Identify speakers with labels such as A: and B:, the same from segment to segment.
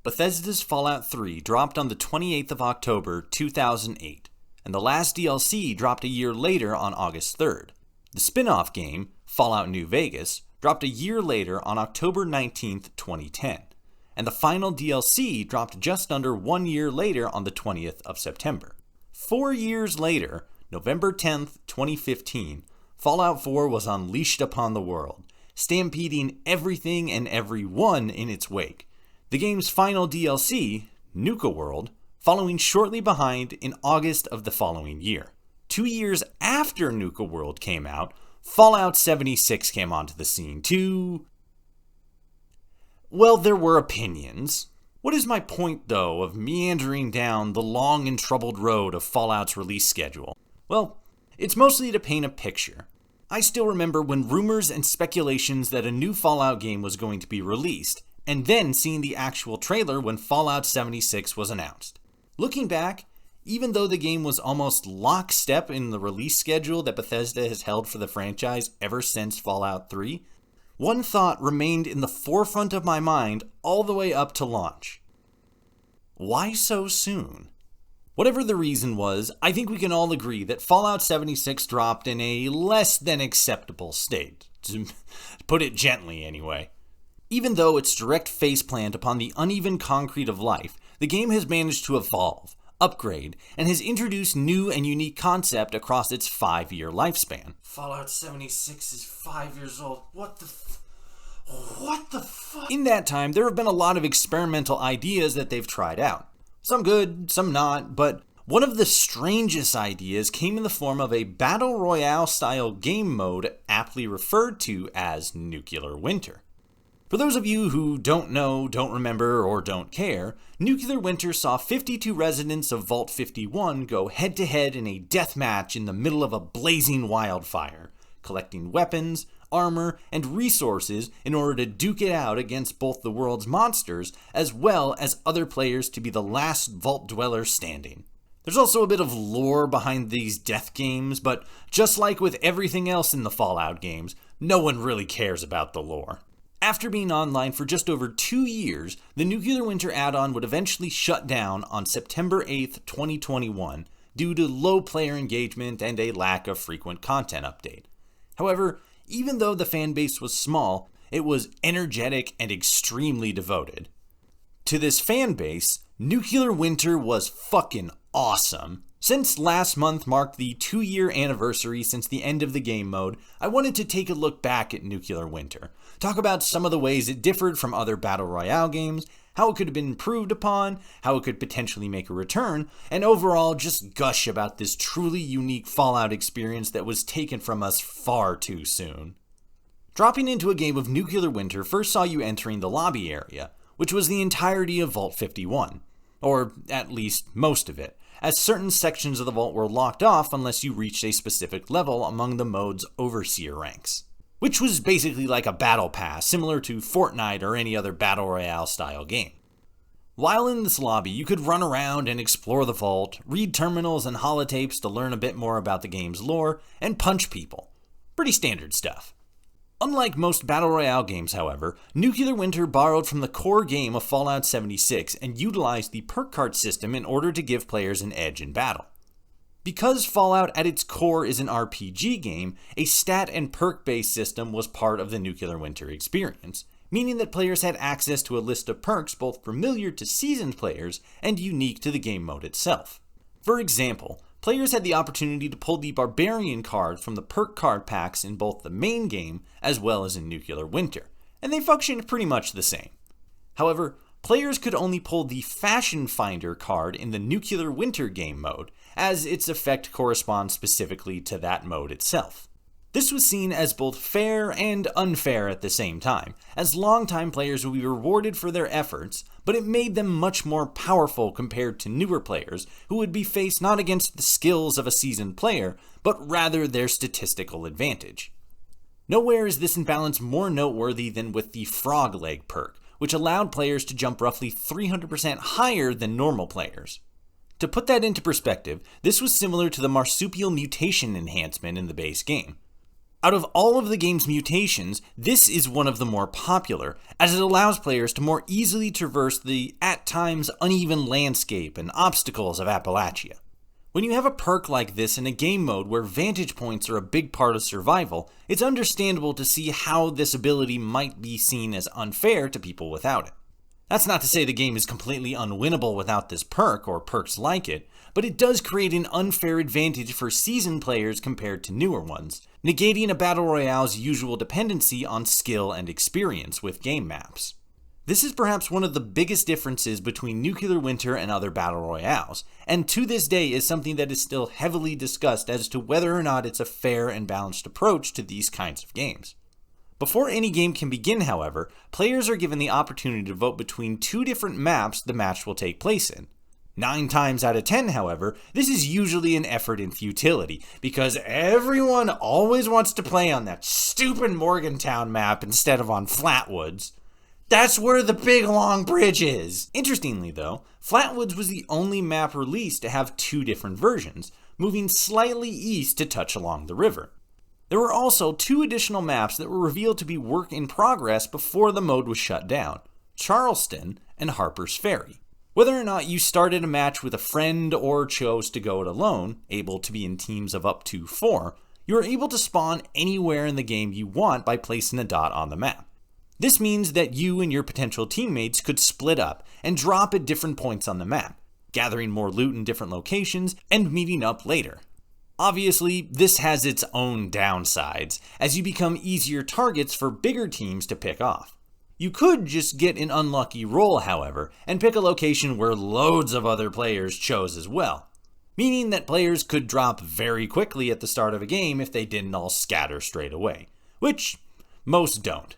A: Bethesda's Fallout 3 dropped on the 28th of October 2008, and the last DLC dropped a year later on August 3rd. The spin-off game, Fallout New Vegas, dropped a year later on October 19th, 2010, and the final DLC dropped just under 1 year later on the 20th of September. 4 years later, November 10th, 2015, Fallout 4 was unleashed upon the world, stampeding everything and everyone in its wake. The game's final DLC, Nuka World, following shortly behind in August of the following year. 2 years after Nuka World came out, Fallout 76 came onto the scene to... well, there were opinions. What is my point, though, of meandering down the long and troubled road of Fallout's release schedule? Well, it's mostly to paint a picture. I still remember when rumors and speculations that a new Fallout game was going to be released, and then seeing the actual trailer when Fallout 76 was announced. Looking back, even though the game was almost lockstep in the release schedule that Bethesda has held for the franchise ever since Fallout 3, one thought remained in the forefront of my mind all the way up to launch. Why so soon? Whatever the reason was, I think we can all agree that Fallout 76 dropped in a less than acceptable state, to put it gently anyway. Even though it's direct faceplant upon the uneven concrete of life, the game has managed to evolve, upgrade, and has introduced new and unique concept across its 5-year lifespan. Fallout 76 is 5 years old. What the fuck? In that time, there have been a lot of experimental ideas that they've tried out. Some good, some not, but one of the strangest ideas came in the form of a Battle Royale style game mode aptly referred to as Nuclear Winter. For those of you who don't know, don't remember, or don't care, Nuclear Winter saw 52 residents of Vault 51 go head-to-head in a death match in the middle of a blazing wildfire, collecting weapons, armor, and resources in order to duke it out against both the world's monsters as well as other players to be the last Vault Dweller standing. There's also a bit of lore behind these death games, but just like with everything else in the Fallout games, no one really cares about the lore. After being online for just over 2 years, the Nuclear Winter add-on would eventually shut down on September 8th, 2021, due to low player engagement and a lack of frequent content update. However, even though the fanbase was small, it was energetic and extremely devoted. To this fanbase, Nuclear Winter was fucking awesome. Since last month marked the 2-year anniversary since the end of the game mode, I wanted to take a look back at Nuclear Winter, talk about some of the ways it differed from other Battle Royale games, how it could have been improved upon, how it could potentially make a return, and overall just gush about this truly unique Fallout experience that was taken from us far too soon. Dropping into a game of Nuclear Winter first saw you entering the lobby area, which was the entirety of Vault 51, or at least most of it, as certain sections of the vault were locked off unless you reached a specific level among the mode's Overseer ranks, which was basically like a battle pass similar to Fortnite or any other Battle Royale style game. While in this lobby, you could run around and explore the vault, read terminals and holotapes to learn a bit more about the game's lore, and punch people. Pretty standard stuff. Unlike most Battle Royale games, however, Nuclear Winter borrowed from the core game of Fallout 76 and utilized the perk card system in order to give players an edge in battle. Because Fallout at its core is an RPG game, a stat and perk-based system was part of the Nuclear Winter experience, meaning that players had access to a list of perks both familiar to seasoned players and unique to the game mode itself. For example, players had the opportunity to pull the Barbarian card from the perk card packs in both the main game as well as in Nuclear Winter, and they functioned pretty much the same. However, players could only pull the Fashion Finder card in the Nuclear Winter game mode, as its effect corresponds specifically to that mode itself. This was seen as both fair and unfair at the same time, as longtime players would be rewarded for their efforts, but it made them much more powerful compared to newer players who would be faced not against the skills of a seasoned player, but rather their statistical advantage. Nowhere is this imbalance more noteworthy than with the Frog Leg perk, which allowed players to jump roughly 300% higher than normal players. To put that into perspective, this was similar to the Marsupial Mutation enhancement in the base game. Out of all of the game's mutations, this is one of the more popular, as it allows players to more easily traverse the, at times, uneven landscape and obstacles of Appalachia. When you have a perk like this in a game mode where vantage points are a big part of survival, it's understandable to see how this ability might be seen as unfair to people without it. That's not to say the game is completely unwinnable without this perk or perks like it, but it does create an unfair advantage for seasoned players compared to newer ones, negating a Battle Royale's usual dependency on skill and experience with game maps. This is perhaps one of the biggest differences between Nuclear Winter and other Battle Royales, and to this day is something that is still heavily discussed as to whether or not it's a fair and balanced approach to these kinds of games. Before any game can begin, however, players are given the opportunity to vote between two different maps the match will take place in. 9 times out of 10, however, this is usually an effort in futility, because everyone always wants to play on that stupid Morgantown map instead of on Flatwoods. That's where the big long bridge is! Interestingly though, Flatwoods was the only map released to have 2 different versions, moving slightly east to touch along the river. There were also 2 additional maps that were revealed to be work in progress before the mode was shut down: Charleston and Harper's Ferry. Whether or not you started a match with a friend or chose to go it alone, able to be in teams of up to 4, you are able to spawn anywhere in the game you want by placing a dot on the map. This means that you and your potential teammates could split up and drop at different points on the map, gathering more loot in different locations and meeting up later. Obviously, this has its own downsides, as you become easier targets for bigger teams to pick off. You could just get an unlucky roll, however, and pick a location where loads of other players chose as well, meaning that players could drop very quickly at the start of a game if they didn't all scatter straight away, which most don't.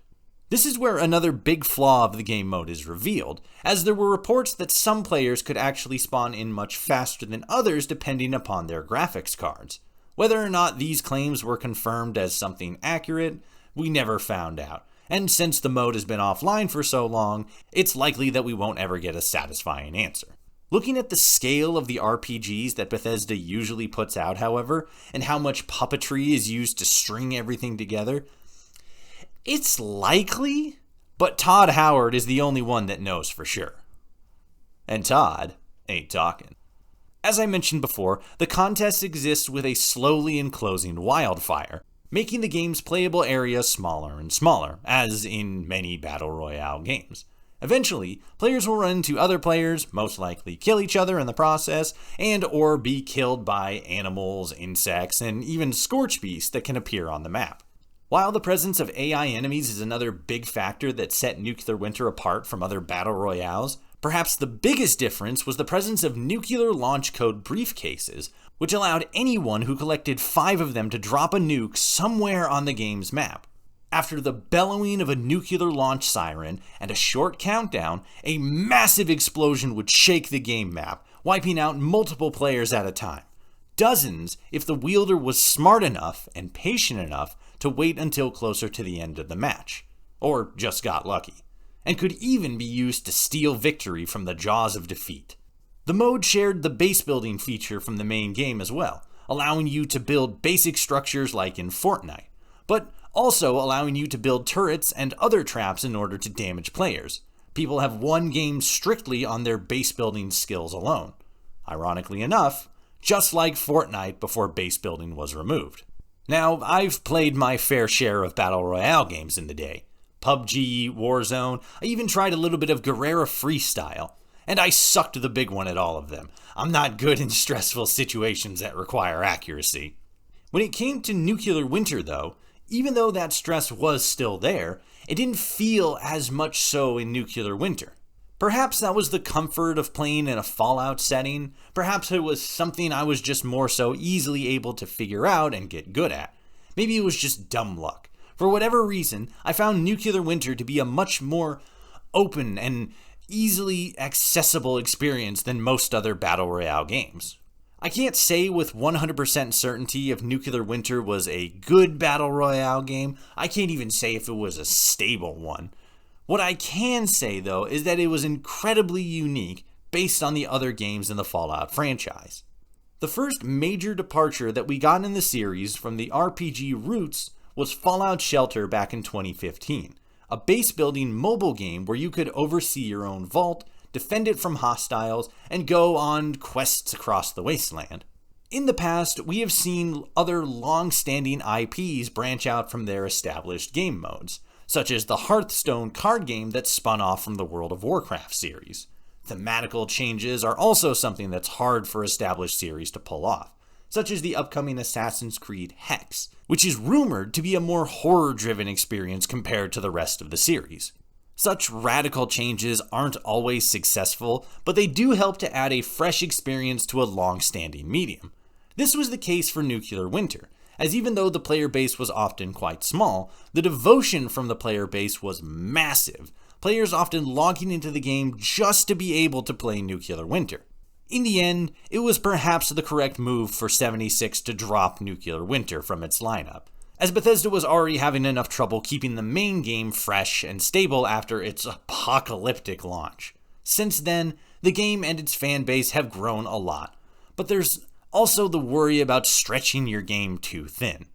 A: This is where another big flaw of the game mode is revealed, as there were reports that some players could actually spawn in much faster than others depending upon their graphics cards. Whether or not these claims were confirmed as something accurate, we never found out, and since the mode has been offline for so long, it's likely that we won't ever get a satisfying answer. Looking at the scale of the RPGs that Bethesda usually puts out, however, and how much puppetry is used to string everything together, it's likely, but Todd Howard is the only one that knows for sure. And Todd ain't talking. As I mentioned before, the contest exists with a slowly enclosing wildfire, making the game's playable area smaller and smaller, as in many Battle Royale games. Eventually, players will run into other players, most likely kill each other in the process, and or be killed by animals, insects, and even scorch beasts that can appear on the map. While the presence of AI enemies is another big factor that set Nuclear Winter apart from other Battle Royales, perhaps the biggest difference was the presence of nuclear launch code briefcases, which allowed anyone who collected 5 of them to drop a nuke somewhere on the game's map. After the bellowing of a nuclear launch siren and a short countdown, a massive explosion would shake the game map, wiping out multiple players at a time. Dozens if the wielder was smart enough and patient enough to wait until closer to the end of the match, or just got lucky, and could even be used to steal victory from the jaws of defeat. The mode shared the base building feature from the main game as well, allowing you to build basic structures like in Fortnite, but also allowing you to build turrets and other traps in order to damage players. People have won games strictly on their base building skills alone. Ironically enough, just like Fortnite before base building was removed. Now, I've played my fair share of Battle Royale games in the day. PUBG, Warzone, I even tried a little bit of Guerrilla Freestyle, and I sucked the big one at all of them. I'm not good in stressful situations that require accuracy. When it came to Nuclear Winter though, even though that stress was still there, it didn't feel as much so in Nuclear Winter. Perhaps that was the comfort of playing in a Fallout setting. Perhaps it was something I was just more so easily able to figure out and get good at. Maybe it was just dumb luck. For whatever reason, I found Nuclear Winter to be a much more open and easily accessible experience than most other Battle Royale games. I can't say with 100% certainty if Nuclear Winter was a good Battle Royale game. I can't even say if it was a stable one. What I can say, though, is that it was incredibly unique based on the other games in the Fallout franchise. The first major departure that we got in the series from the RPG roots was Fallout Shelter back in 2015, a base-building mobile game where you could oversee your own vault, defend it from hostiles, and go on quests across the wasteland. In the past, we have seen other long-standing IPs branch out from their established game modes, such as the Hearthstone card game that spun off from the World of Warcraft series. Thematical changes are also something that's hard for established series to pull off, such as the upcoming Assassin's Creed Hex, which is rumored to be a more horror-driven experience compared to the rest of the series. Such radical changes aren't always successful, but they do help to add a fresh experience to a long-standing medium. This was the case for Nuclear Winter, as even though the player base was often quite small, the devotion from the player base was massive, players often logging into the game just to be able to play Nuclear Winter. In the end, it was perhaps the correct move for 76 to drop Nuclear Winter from its lineup, as Bethesda was already having enough trouble keeping the main game fresh and stable after its apocalyptic launch. Since then, the game and its fan base have grown a lot, but there's also the worry about stretching your game too thin.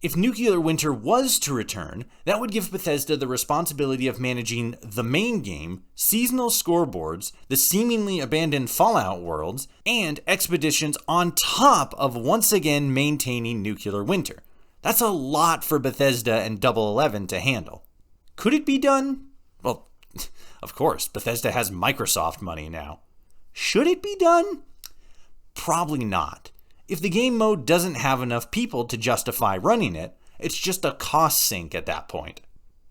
A: If Nuclear Winter was to return, that would give Bethesda the responsibility of managing the main game, seasonal scoreboards, the seemingly abandoned Fallout worlds, and expeditions on top of once again maintaining Nuclear Winter. That's a lot for Bethesda and Double 11 to handle. Could it be done? Well, of course, Bethesda has Microsoft money now. Should it be done? Probably not. If the game mode doesn't have enough people to justify running it, it's just a cost sink at that point.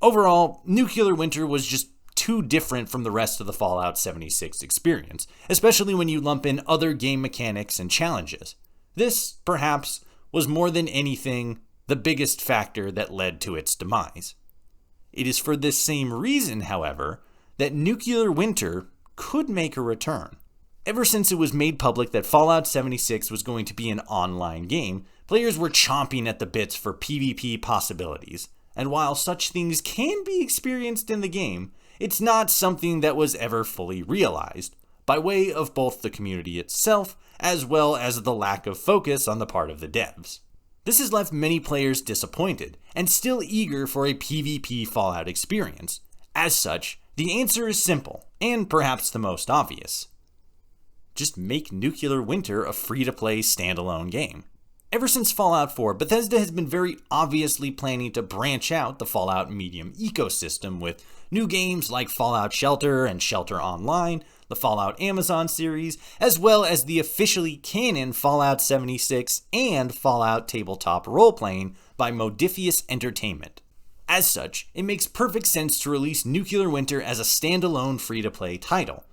A: Overall, Nuclear Winter was just too different from the rest of the Fallout 76 experience, especially when you lump in other game mechanics and challenges. This, perhaps, was more than anything the biggest factor that led to its demise. It is for this same reason, however, that Nuclear Winter could make a return. Ever since it was made public that Fallout 76 was going to be an online game, players were chomping at the bits for PvP possibilities. And while such things can be experienced in the game, it's not something that was ever fully realized, by way of both the community itself, as well as the lack of focus on the part of the devs. This has left many players disappointed, and still eager for a PvP Fallout experience. As such, the answer is simple, and perhaps the most obvious. Just make Nuclear Winter a free-to-play standalone game. Ever since Fallout 4, Bethesda has been very obviously planning to branch out the Fallout Medium ecosystem with new games like Fallout Shelter and Shelter Online, the Fallout Amazon series, as well as the officially canon Fallout 76 and Fallout Tabletop Role-Playing by Modiphius Entertainment. As such, it makes perfect sense to release Nuclear Winter as a standalone free-to-play title.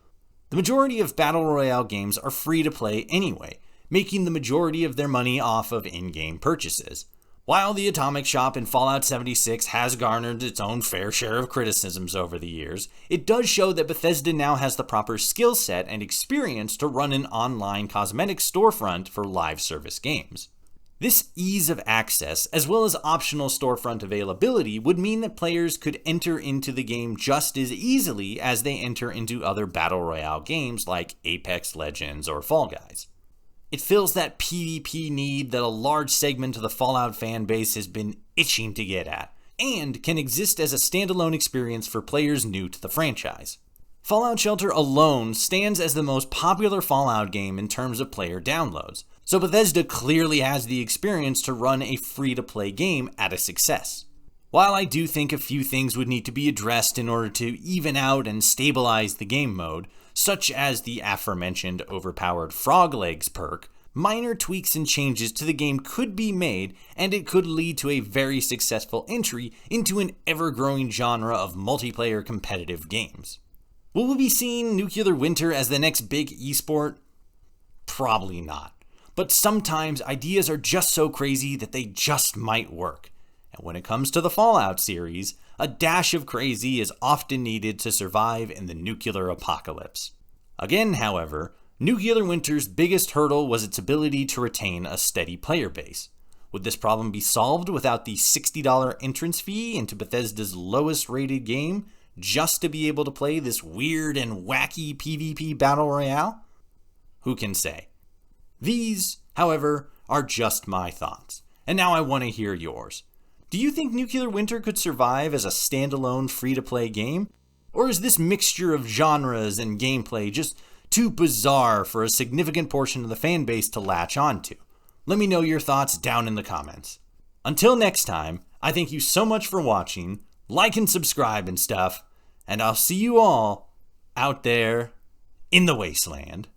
A: The majority of Battle Royale games are free to play anyway, making the majority of their money off of in-game purchases. While the Atomic Shop in Fallout 76 has garnered its own fair share of criticisms over the years, it does show that Bethesda now has the proper skill set and experience to run an online cosmetic storefront for live service games. This ease of access, as well as optional storefront availability, would mean that players could enter into the game just as easily as they enter into other Battle Royale games like Apex Legends or Fall Guys. It fills that PvP need that a large segment of the Fallout fan base has been itching to get at, and can exist as a standalone experience for players new to the franchise. Fallout Shelter alone stands as the most popular Fallout game in terms of player downloads, so Bethesda clearly has the experience to run a free-to-play game at a success. While I do think a few things would need to be addressed in order to even out and stabilize the game mode, such as the aforementioned overpowered Frog Legs perk, minor tweaks and changes to the game could be made, and it could lead to a very successful entry into an ever-growing genre of multiplayer competitive games. Will we be seeing Nuclear Winter as the next big esport? Probably not. But sometimes ideas are just so crazy that they just might work. And when it comes to the Fallout series, a dash of crazy is often needed to survive in the nuclear apocalypse. Again, however, Nuclear Winter's biggest hurdle was its ability to retain a steady player base. Would this problem be solved without the $60 entrance fee into Bethesda's lowest rated game, just to be able to play this weird and wacky PvP Battle Royale? Who can say? These, however, are just my thoughts, and now I want to hear yours. Do you think Nuclear Winter could survive as a standalone free-to-play game? Or is this mixture of genres and gameplay just too bizarre for a significant portion of the fan base to latch onto? Let me know your thoughts down in the comments. Until next time, I thank you so much for watching, like and subscribe and stuff, and I'll see you all out there in the wasteland.